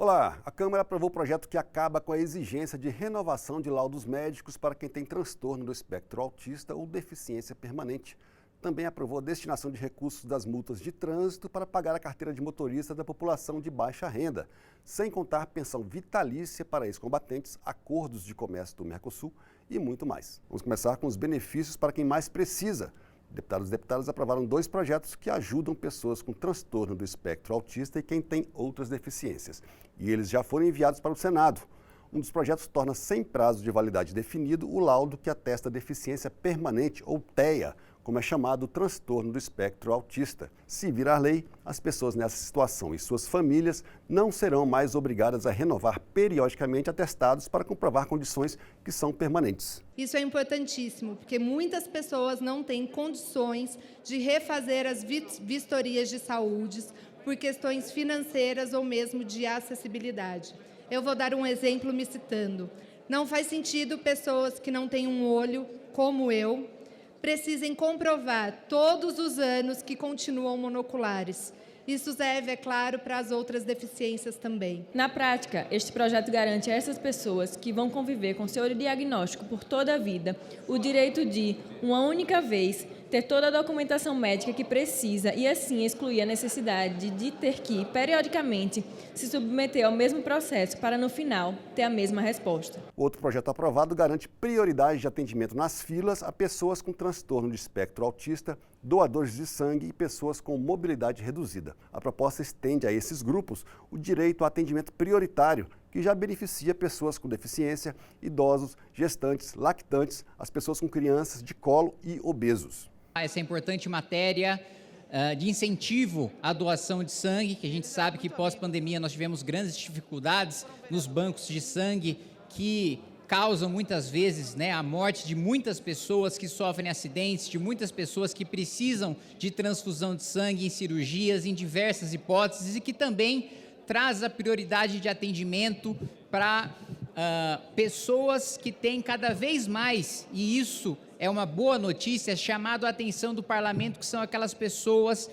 Olá, a Câmara aprovou o projeto que acaba com a exigência de renovação de laudos médicos para quem tem transtorno do espectro autista ou deficiência permanente. Também aprovou a destinação de recursos das multas de trânsito para pagar a carteira de motorista da população de baixa renda, sem contar pensão vitalícia para ex-combatentes, acordos de comércio do Mercosul e muito mais. Vamos começar com os benefícios para quem mais precisa. Deputados e deputadas aprovaram 2 projetos que ajudam pessoas com transtorno do espectro autista e quem tem outras deficiências. E eles já foram enviados para o Senado. Um dos projetos torna sem prazo de validade definido o laudo que atesta deficiência permanente, ou TEA, como é chamado o transtorno do espectro autista. Se virar lei, as pessoas nessa situação e suas famílias não serão mais obrigadas a renovar periodicamente atestados para comprovar condições que são permanentes. Isso é importantíssimo, porque muitas pessoas não têm condições de refazer as vistorias de saúde por questões financeiras ou mesmo de acessibilidade. Eu vou dar um exemplo me citando. Não faz sentido pessoas que não têm um olho, como eu, precisem comprovar todos os anos que continuam monoculares. Isso serve, é claro, para as outras deficiências também. Na prática, este projeto garante a essas pessoas que vão conviver com seu diagnóstico por toda a vida o direito de, uma única vez, ter toda a documentação médica que precisa e, assim, excluir a necessidade de ter que, periodicamente, se submeter ao mesmo processo para, no final, ter a mesma resposta. Outro projeto aprovado garante prioridade de atendimento nas filas a pessoas com transtorno de espectro autista, doadores de sangue e pessoas com mobilidade reduzida. A proposta estende a esses grupos o direito a atendimento prioritário, que já beneficia pessoas com deficiência, idosos, gestantes, lactantes, as pessoas com crianças de colo e obesos. Essa importante matéria de incentivo à doação de sangue, que a gente sabe que pós-pandemia nós tivemos grandes dificuldades nos bancos de sangue que causam muitas vezes a morte de muitas pessoas que sofrem acidentes, de muitas pessoas que precisam de transfusão de sangue em cirurgias, em diversas hipóteses, e que também traz a prioridade de atendimento para pessoas que têm cada vez mais, e isso é uma boa notícia, chamado a atenção do parlamento, que são aquelas pessoas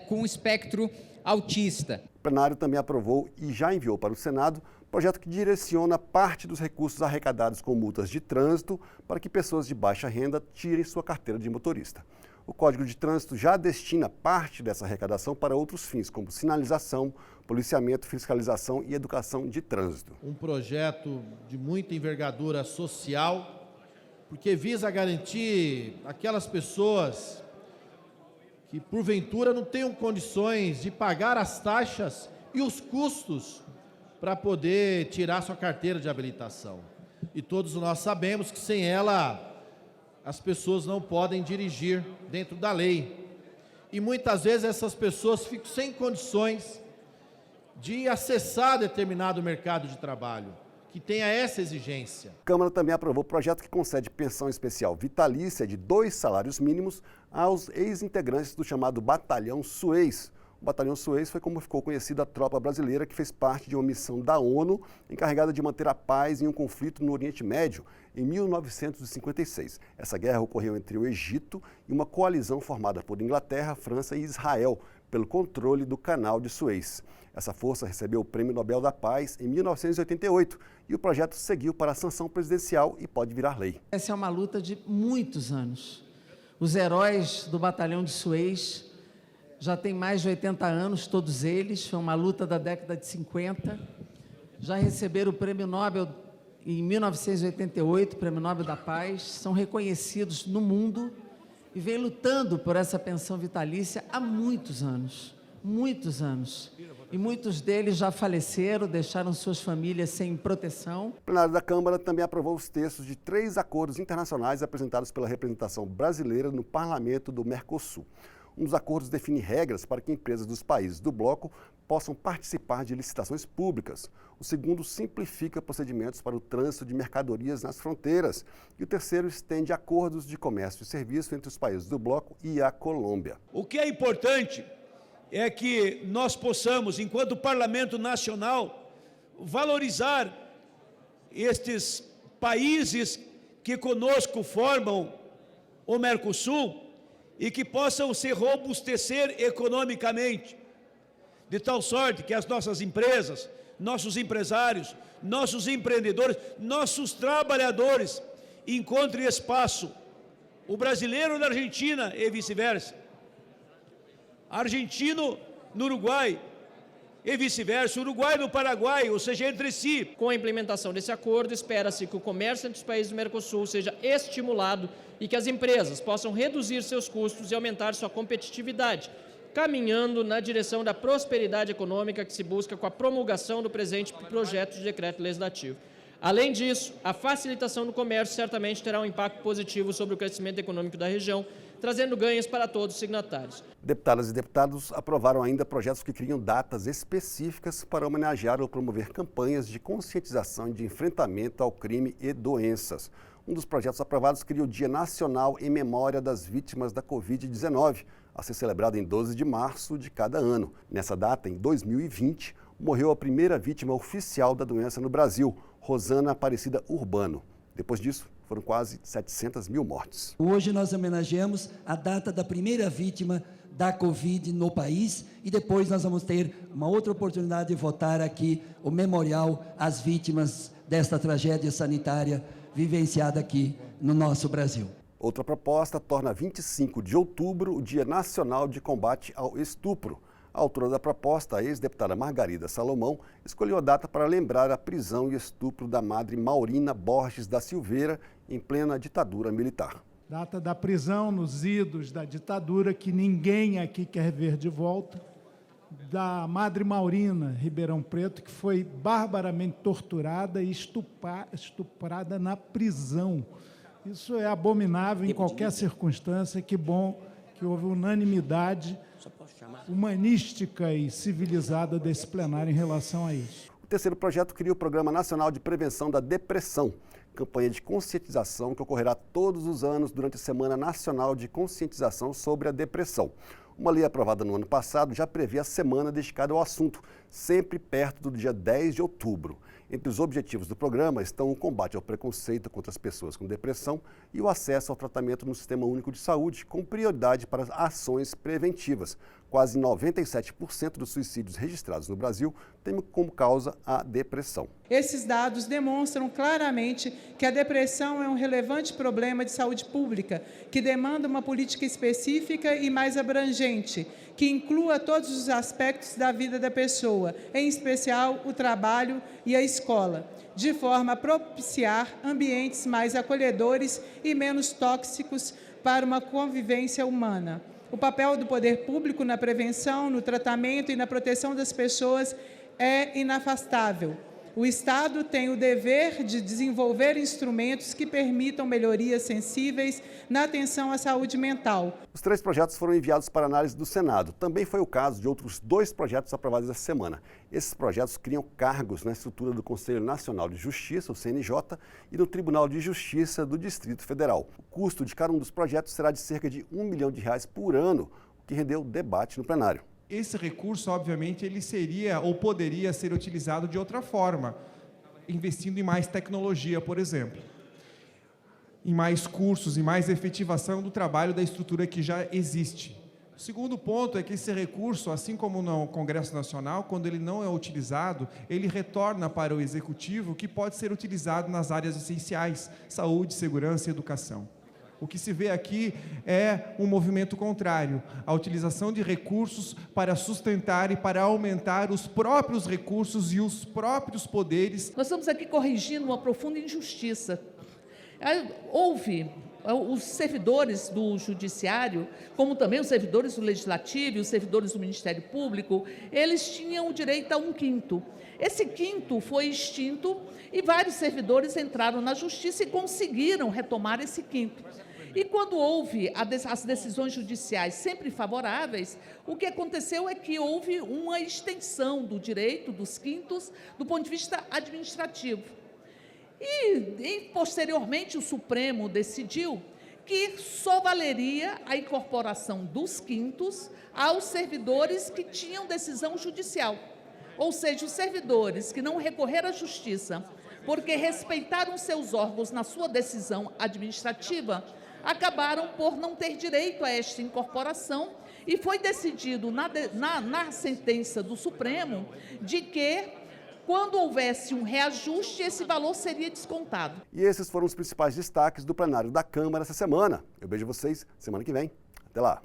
com espectro autista. O plenário também aprovou e já enviou para o Senado projeto que direciona parte dos recursos arrecadados com multas de trânsito para que pessoas de baixa renda tirem sua carteira de motorista. O Código de Trânsito já destina parte dessa arrecadação para outros fins, como sinalização, policiamento, fiscalização e educação de trânsito. Um projeto de muita envergadura social, porque visa garantir aquelas pessoas que, porventura, não tenham condições de pagar as taxas e os custos para poder tirar sua carteira de habilitação. E todos nós sabemos que sem ela as pessoas não podem dirigir dentro da lei. E muitas vezes essas pessoas ficam sem condições de acessar determinado mercado de trabalho, que tenha essa exigência. A Câmara também aprovou o projeto que concede pensão especial vitalícia de 2 salários mínimos aos ex-integrantes do chamado Batalhão Suez. O Batalhão Suez foi como ficou conhecida a tropa brasileira que fez parte de uma missão da ONU encarregada de manter a paz em um conflito no Oriente Médio em 1956. Essa guerra ocorreu entre o Egito e uma coalizão formada por Inglaterra, França e Israel pelo controle do Canal de Suez. Essa força recebeu o Prêmio Nobel da Paz em 1988 e o projeto seguiu para a sanção presidencial e pode virar lei. Essa é uma luta de muitos anos. Os heróis do Batalhão de Suez já têm mais de 80 anos, todos eles. Foi uma luta da década de 50. Já receberam o Prêmio Nobel em 1988, Prêmio Nobel da Paz. São reconhecidos no mundo e vêm lutando por essa pensão vitalícia há muitos anos. Muitos anos. E muitos deles já faleceram, deixaram suas famílias sem proteção. O plenário da Câmara também aprovou os textos de 3 acordos internacionais apresentados pela representação brasileira no Parlamento do Mercosul. Um dos acordos define regras para que empresas dos países do bloco possam participar de licitações públicas. O segundo simplifica procedimentos para o trânsito de mercadorias nas fronteiras. E o terceiro estende acordos de comércio e serviço entre os países do bloco e a Colômbia. O que é importante é que nós possamos, enquanto Parlamento Nacional, valorizar estes países que conosco formam o Mercosul e que possam se robustecer economicamente. de tal sorte que as nossas empresas, nossos empresários, nossos empreendedores, nossos trabalhadores encontrem espaço. O brasileiro na Argentina e vice-versa. Argentino no Uruguai e vice-versa, Uruguai no Paraguai, ou seja, entre si. Com a implementação desse acordo, espera-se que o comércio entre os países do Mercosul seja estimulado e que as empresas possam reduzir seus custos e aumentar sua competitividade, caminhando na direção da prosperidade econômica que se busca com a promulgação do presente projeto de decreto legislativo. Além disso, a facilitação do comércio certamente terá um impacto positivo sobre o crescimento econômico da região, trazendo ganhos para todos os signatários. Deputadas e deputados aprovaram ainda projetos que criam datas específicas para homenagear ou promover campanhas de conscientização e de enfrentamento ao crime e doenças. Um dos projetos aprovados cria o Dia Nacional em Memória das Vítimas da Covid-19, a ser celebrado em 12 de março de cada ano. Nessa data, em 2020, morreu a primeira vítima oficial da doença no Brasil, Rosana Aparecida Urbano. Depois disso, foram quase 700 mil mortes. Hoje nós homenageamos a data da primeira vítima da Covid no país e depois nós vamos ter uma outra oportunidade de votar aqui o memorial às vítimas desta tragédia sanitária vivenciada aqui no nosso Brasil. Outra proposta torna 25 de outubro o Dia Nacional de Combate ao Estupro. A autora da proposta, a ex-deputada Margarida Salomão, escolheu a data para lembrar a prisão e estupro da madre Maurina Borges da Silveira, em plena ditadura militar. Data da prisão nos idos da ditadura, que ninguém aqui quer ver de volta, da madre Maurina Ribeirão Preto, que foi barbaramente torturada e estuprada na prisão. Isso é abominável em qualquer circunstância. Que bom que houve unanimidade humanística e civilizada desse plenário em relação a isso. O terceiro projeto cria o Programa Nacional de Prevenção da Depressão, campanha de conscientização que ocorrerá todos os anos durante a Semana Nacional de Conscientização sobre a Depressão. Uma lei aprovada no ano passado já prevê a semana dedicada ao assunto, sempre perto do dia 10 de outubro. Entre os objetivos do programa estão o combate ao preconceito contra as pessoas com depressão e o acesso ao tratamento no Sistema Único de Saúde, com prioridade para ações preventivas. Quase 97% dos suicídios registrados no Brasil têm como causa a depressão. Esses dados demonstram claramente que a depressão é um relevante problema de saúde pública, que demanda uma política específica e mais abrangente, que inclua todos os aspectos da vida da pessoa, em especial o trabalho e a escola, de forma a propiciar ambientes mais acolhedores e menos tóxicos para uma convivência humana. O papel do poder público na prevenção, no tratamento e na proteção das pessoas é inafastável. O Estado tem o dever de desenvolver instrumentos que permitam melhorias sensíveis na atenção à saúde mental. Os 3 projetos foram enviados para análise do Senado. Também foi o caso de outros 2 projetos aprovados essa semana. Esses projetos criam cargos na estrutura do Conselho Nacional de Justiça, o CNJ, e no Tribunal de Justiça do Distrito Federal. O custo de cada um dos projetos será de cerca de R$1 milhão por ano, o que rendeu debate no plenário. Esse recurso, obviamente, ele seria ou poderia ser utilizado de outra forma, investindo em mais tecnologia, por exemplo, em mais cursos, em mais efetivação do trabalho da estrutura que já existe. O segundo ponto é que esse recurso, assim como no Congresso Nacional, quando ele não é utilizado, ele retorna para o Executivo, que pode ser utilizado nas áreas essenciais, saúde, segurança e educação. O que se vê aqui é um movimento contrário, a utilização de recursos para sustentar e para aumentar os próprios recursos e os próprios poderes. Nós estamos aqui corrigindo uma profunda injustiça. Houve os servidores do Judiciário, como também os servidores do Legislativo e os servidores do Ministério Público, eles tinham o direito a 1/5. Esse 1/5 foi extinto e vários servidores entraram na Justiça e conseguiram retomar esse 1/5. E quando houve as decisões judiciais sempre favoráveis, o que aconteceu é que houve uma extensão do direito dos 5º do ponto de vista administrativo. E posteriormente, o Supremo decidiu que só valeria a incorporação dos 5º aos servidores que tinham decisão judicial. Ou seja, os servidores que não recorreram à Justiça porque respeitaram seus órgãos na sua decisão administrativa, acabaram por não ter direito a esta incorporação E foi decidido na sentença do Supremo de que, quando houvesse um reajuste, esse valor seria descontado. E esses foram os principais destaques do plenário da Câmara essa semana. Eu vejo vocês semana que vem. Até lá.